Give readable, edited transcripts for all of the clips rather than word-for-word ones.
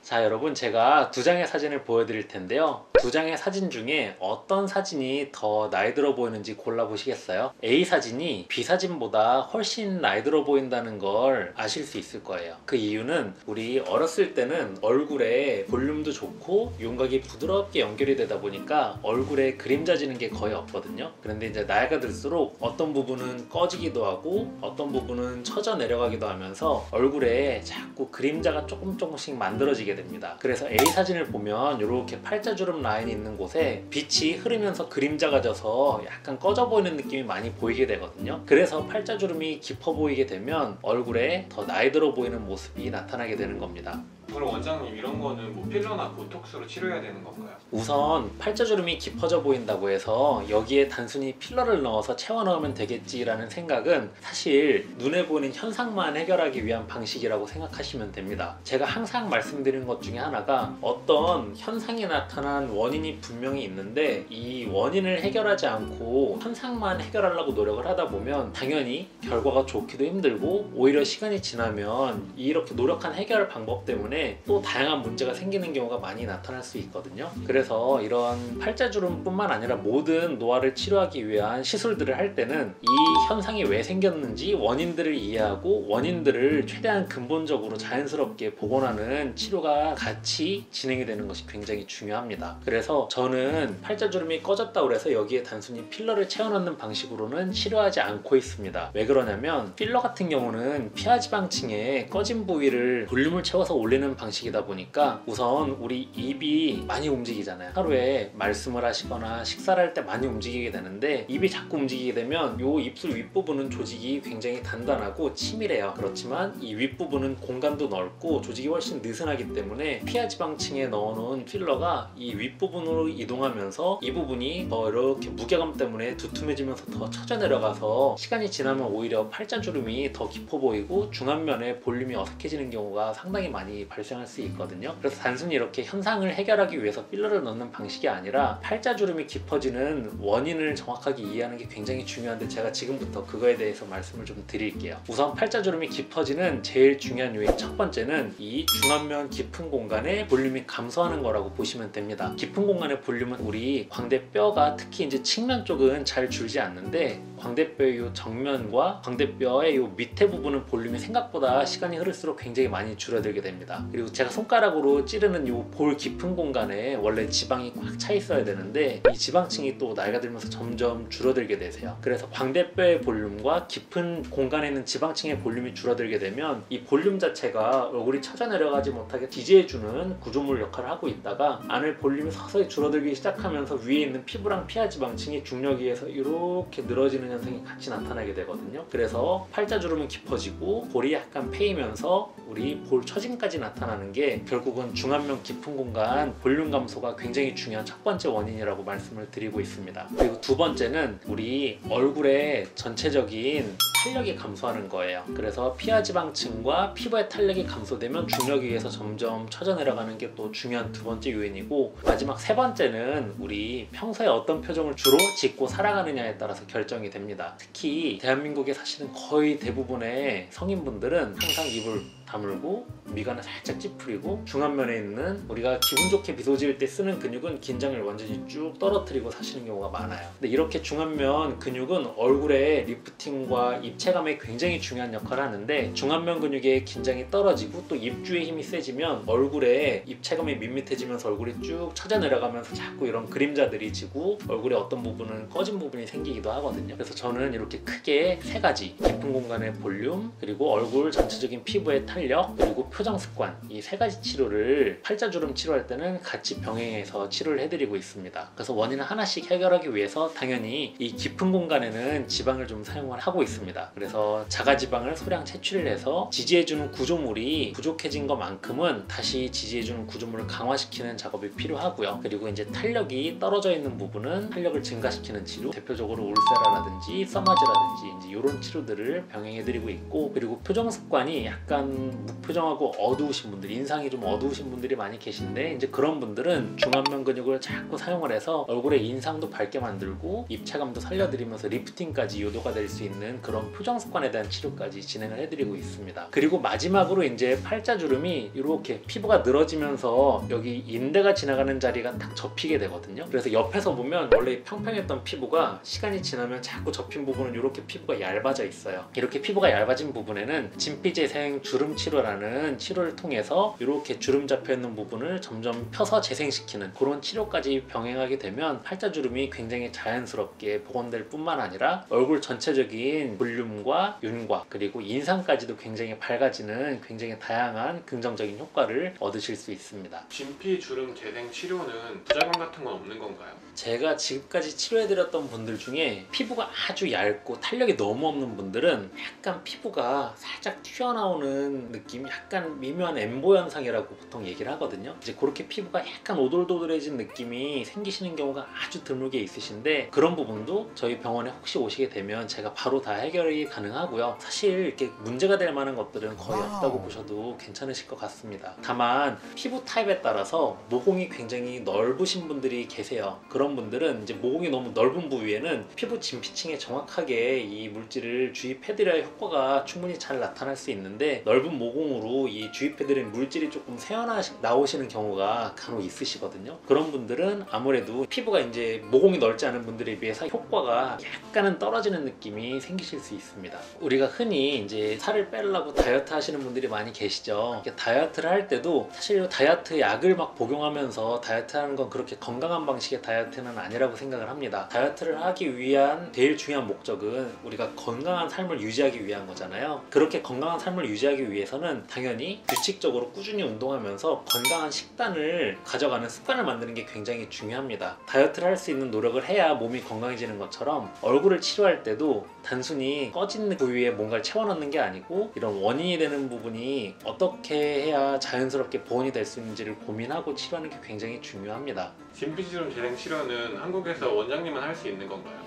자, 여러분, 제가 두 장의 사진을 보여드릴 텐데요. 두 장의 사진 중에 어떤 사진이 더 나이 들어 보이는지 골라보시겠어요? A 사진이 B 사진보다 훨씬 나이 들어 보인다는 걸 아실 수 있을 거예요. 그 이유는 우리 어렸을 때는 얼굴에 볼륨도 좋고 윤곽이 부드럽게 연결이 되다 보니까 얼굴에 그림자 지는 게 거의 없거든요. 그런데 이제 나이가 들수록 어떤 부분은 꺼지기도 하고 어떤 부분은 처져 내려가기도 하면서 얼굴에 자꾸 그림자가 조금씩 만들어지게 됩니다. 그래서 A 사진을 보면 이렇게 팔자주름 라인이 있는 곳에 빛이 흐르면서 그림자가 져서 약간 꺼져 보이는 느낌이 많이 보이게 되거든요. 그래서 팔자주름이 깊어 보이게 되면 얼굴에 더 나이 들어 보이는 모습이 나타나게 되는 겁니다. 그럼 원장님, 이런 거는 뭐 필러나 보톡스로 치료해야 되는 건가요? 우선 팔자주름이 깊어져 보인다고 해서 여기에 단순히 필러를 넣어서 채워 넣으면 되겠지라는 생각은 사실 눈에 보이는 현상만 해결하기 위한 방식이라고 생각하시면 됩니다. 제가 항상 말씀드리는 것 중에 하나가 어떤 현상이 나타난 원인이 분명히 있는데 이 원인을 해결하지 않고 현상만 해결하려고 노력을 하다 보면 당연히 결과가 좋기도 힘들고 오히려 시간이 지나면 이렇게 노력한 해결 방법 때문에 또 다양한 문제가 생기는 경우가 많이 나타날 수 있거든요. 그래서 이런 팔자주름 뿐만 아니라 모든 노화를 치료하기 위한 시술들을 할 때는 이 현상이 왜 생겼는지 원인들을 이해하고 원인들을 최대한 근본적으로 자연스럽게 복원하는 치료가 같이 진행이 되는 것이 굉장히 중요합니다. 그래서 저는 팔자주름이 꺼졌다고 해서 여기에 단순히 필러를 채워넣는 방식으로는 치료하지 않고 있습니다. 왜 그러냐면 필러 같은 경우는 피하지방층에 꺼진 부위를 볼륨을 채워서 올리는 방식이다 보니까 우선 우리 입이 많이 움직이잖아요. 하루에 말씀을 하시거나 식사를 할 때 많이 움직이게 되는데 입이 자꾸 움직이게 되면 이 입술 윗부분은 조직이 굉장히 단단하고 치밀해요. 그렇지만 이 윗부분은 공간도 넓고 조직이 훨씬 느슨하기 때문에 피하지방층에 넣어놓은 필러가 이 윗부분으로 이동하면서 이 부분이 더 이렇게 무게감 때문에 두툼해지면서 더 처져 내려가서 시간이 지나면 오히려 팔자주름이 더 깊어 보이고 중안면에 볼륨이 어색해지는 경우가 상당히 많이 발생할 수 있거든요. 그래서 단순히 이렇게 현상을 해결하기 위해서 필러를 넣는 방식이 아니라 팔자주름이 깊어지는 원인을 정확하게 이해하는 게 굉장히 중요한데 제가 지금부터 그거에 대해서 말씀을 좀 드릴게요. 우선 팔자주름이 깊어지는 제일 중요한 요인 첫 번째는 이 중안면 깊은 공간에 볼륨이 감소하는 거라고 보시면 됩니다. 깊은 공간의 볼륨은 우리 광대뼈가 특히 이제 측면 쪽은 잘 줄지 않는데 광대뼈의 요 정면과 광대뼈의 요 밑에 부분은 볼륨이 생각보다 시간이 흐를수록 굉장히 많이 줄어들게 됩니다. 그리고 제가 손가락으로 찌르는 요 볼 깊은 공간에 원래 지방이 꽉 차 있어야 되는데 이 지방층이 또 나이가 들면서 점점 줄어들게 되세요. 그래서 광대뼈의 볼륨과 깊은 공간에 있는 지방층의 볼륨이 줄어들게 되면 이 볼륨 자체가 얼굴이 처져 내려가지 못하게 지지해주는 구조물 역할을 하고 있다가 안에 볼륨이 서서히 줄어들기 시작하면서 위에 있는 피부랑 피하지방층이 중력에 의해서 이렇게 늘어지는 현상이 같이 나타나게 되거든요. 그래서 팔자주름은 깊어지고 볼이 약간 패이면서 우리 볼 처짐까지 나타나는 게 결국은 중안면 깊은 공간 볼륨 감소가 굉장히 중요한 첫 번째 원인이라고 말씀을 드리고 있습니다. 그리고 두 번째는 우리 얼굴의 전체적인 탄력이 감소하는 거예요. 그래서 피하지방층과 피부의 탄력이 감소되면 중력에 의해서 점점 처져 내려가는 게 또 중요한 두 번째 요인이고 마지막 세 번째는 우리 평소에 어떤 표정을 주로 짓고 살아가느냐에 따라서 결정이 됩니다. 특히 대한민국에 사시는 거의 대부분의 성인분들은 항상 입을 다물고 미간을 살짝 찌푸리고 중안면에 있는 우리가 기분 좋게 미소 지을 때 쓰는 근육은 긴장을 완전히 쭉 떨어뜨리고 사시는 경우가 많아요. 근데 이렇게 중안면 근육은 얼굴의 리프팅과 입체감에 굉장히 중요한 역할을 하는데 중안면 근육의 긴장이 떨어지고 또 입주의 힘이 세지면 얼굴에 입체감이 밋밋해지면서 얼굴이 쭉 처져 내려가면서 자꾸 이런 그림자들이 지고 얼굴에 어떤 부분은 꺼진 부분이 생기기도 하거든요. 그래서 저는 이렇게 크게 세 가지 깊은 공간의 볼륨 그리고 얼굴 전체적인 피부의 탄력 그리고 표정 습관 이 세 가지 치료를 팔자주름 치료할 때는 같이 병행해서 치료를 해드리고 있습니다. 그래서 원인을 하나씩 해결하기 위해서 당연히 이 깊은 공간에는 지방을 좀 사용을 하고 있습니다. 그래서 자가지방을 소량 채취를 해서 지지해주는 구조물이 부족해진 것만큼은 다시 지지해주는 구조물을 강화시키는 작업이 필요하고요. 그리고 이제 탄력이 떨어져 있는 부분은 탄력을 증가시키는 치료 대표적으로 울세라라든지 써마즈라든지 이제 이런 치료들을 병행해드리고 있고 그리고 표정 습관이 약간 좀 무표정하고 어두우신 분들, 인상이 좀 어두우신 분들이 많이 계신데 이제 그런 분들은 중안면 근육을 자꾸 사용을 해서 얼굴의 인상도 밝게 만들고 입체감도 살려드리면서 리프팅까지 유도가 될 수 있는 그런 표정 습관에 대한 치료까지 진행을 해드리고 있습니다. 그리고 마지막으로 이제 팔자주름이 이렇게 피부가 늘어지면서 여기 인대가 지나가는 자리가 딱 접히게 되거든요. 그래서 옆에서 보면 원래 평평했던 피부가 시간이 지나면 자꾸 접힌 부분은 이렇게 피부가 얇아져 있어요. 이렇게 피부가 얇아진 부분에는 진피재생 주름 치료라는 치료를 통해서 이렇게 주름 잡혀 있는 부분을 점점 펴서 재생시키는 그런 치료까지 병행하게 되면 팔자주름이 굉장히 자연스럽게 복원될 뿐만 아니라 얼굴 전체적인 볼륨과 윤곽 그리고 인상까지도 굉장히 밝아지는 굉장히 다양한 긍정적인 효과를 얻으실 수 있습니다. 진피 주름 재생 치료는 부작용 같은 건 없는 건가요? 제가 지금까지 치료해드렸던 분들 중에 피부가 아주 얇고 탄력이 너무 없는 분들은 약간 피부가 살짝 튀어나오는 느낌, 약간 미묘한 엠보 현상이라고 보통 얘기를 하거든요. 이제 그렇게 피부가 약간 오돌도돌해진 느낌이 생기시는 경우가 아주 드물게 있으신데 그런 부분도 저희 병원에 혹시 오시게 되면 제가 바로 다 해결이 가능하고요. 사실 이렇게 문제가 될 만한 것들은 거의 없다고 보셔도 괜찮으실 것 같습니다. 다만 피부 타입에 따라서 모공이 굉장히 넓으신 분들이 계세요. 그런 분들은 이제 모공이 너무 넓은 부위에는 피부 진피층에 정확하게 이 물질을 주입해드려야 효과가 충분히 잘 나타날 수 있는데 넓은 모공으로 이 주입해드린 물질이 조금 새어나 나오시는 경우가 간혹 있으시거든요. 그런 분들은 아무래도 피부가 이제 모공이 넓지 않은 분들에 비해서 효과가 약간은 떨어지는 느낌이 생기실 수 있습니다. 우리가 흔히 이제 살을 빼려고 다이어트 하시는 분들이 많이 계시죠. 다이어트를 할 때도 사실 다이어트 약을 막 복용하면서 다이어트 하는 건 그렇게 건강한 방식의 다이어트는 아니라고 생각을 합니다. 다이어트를 하기 위한 제일 중요한 목적은 우리가 건강한 삶을 유지하기 위한 거잖아요. 그렇게 건강한 삶을 유지하기 위해서는 당연히 규칙적으로 꾸준히 운동하면서 건강한 식단을 가져가는 습관을 만드는 게 굉장히 중요합니다. 다이어트를 할 수 있는 노력을 해야 몸이 건강해지는 것처럼 얼굴을 치료할 때도 단순히 꺼진 부위에 뭔가를 채워넣는 게 아니고 이런 원인이 되는 부분이 어떻게 해야 자연스럽게 보완이 될 수 있는지를 고민하고 치료하는 게 굉장히 중요합니다. 진피 주름 재생 치료는 한국에서 원장님만 할 수 있는 건가요?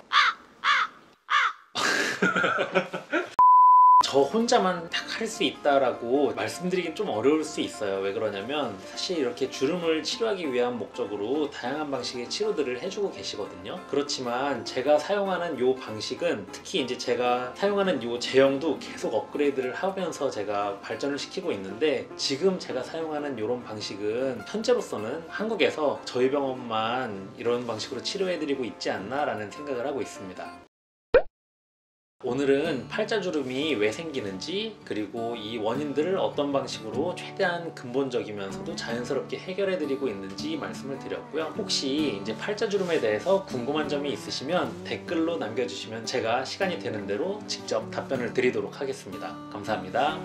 저 혼자만 딱 할 수 있다라고 말씀드리긴 좀 어려울 수 있어요. 왜 그러냐면 사실 이렇게 주름을 치료하기 위한 목적으로 다양한 방식의 치료들을 해주고 계시거든요. 그렇지만 제가 사용하는 이 방식은 특히 이제 제가 사용하는 이 제형도 계속 업그레이드를 하면서 제가 발전을 시키고 있는데 지금 제가 사용하는 이런 방식은 현재로서는 한국에서 저희 병원만 이런 방식으로 치료해드리고 있지 않나 라는 생각을 하고 있습니다. 오늘은 팔자주름이 왜 생기는지 그리고 이 원인들을 어떤 방식으로 최대한 근본적이면서도 자연스럽게 해결해드리고 있는지 말씀을 드렸고요. 혹시 이제 팔자주름에 대해서 궁금한 점이 있으시면 댓글로 남겨주시면 제가 시간이 되는 대로 직접 답변을 드리도록 하겠습니다. 감사합니다.